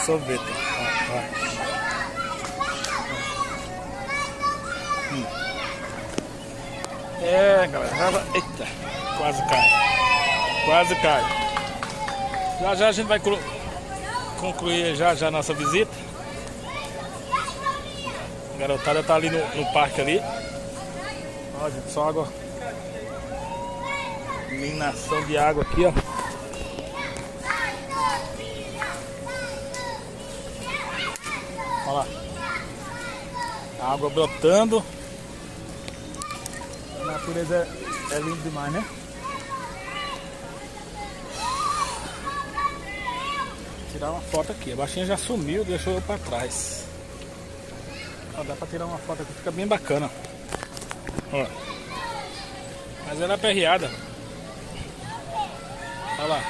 sorvete. Ó, ó. É, galera, eita, quase cai. Quase cai. Já já a gente vai concluir já a nossa visita. A garotada tá ali no parque ali. Ó, gente, só água. Iluminação de água aqui, ó. Olha lá. A água brotando. A natureza é linda demais, né? Vou tirar uma foto aqui. A baixinha já sumiu, deixou eu pra trás. Ó, dá pra tirar uma foto aqui, fica bem bacana. Ó. Mas ela é aperreada. Olha lá.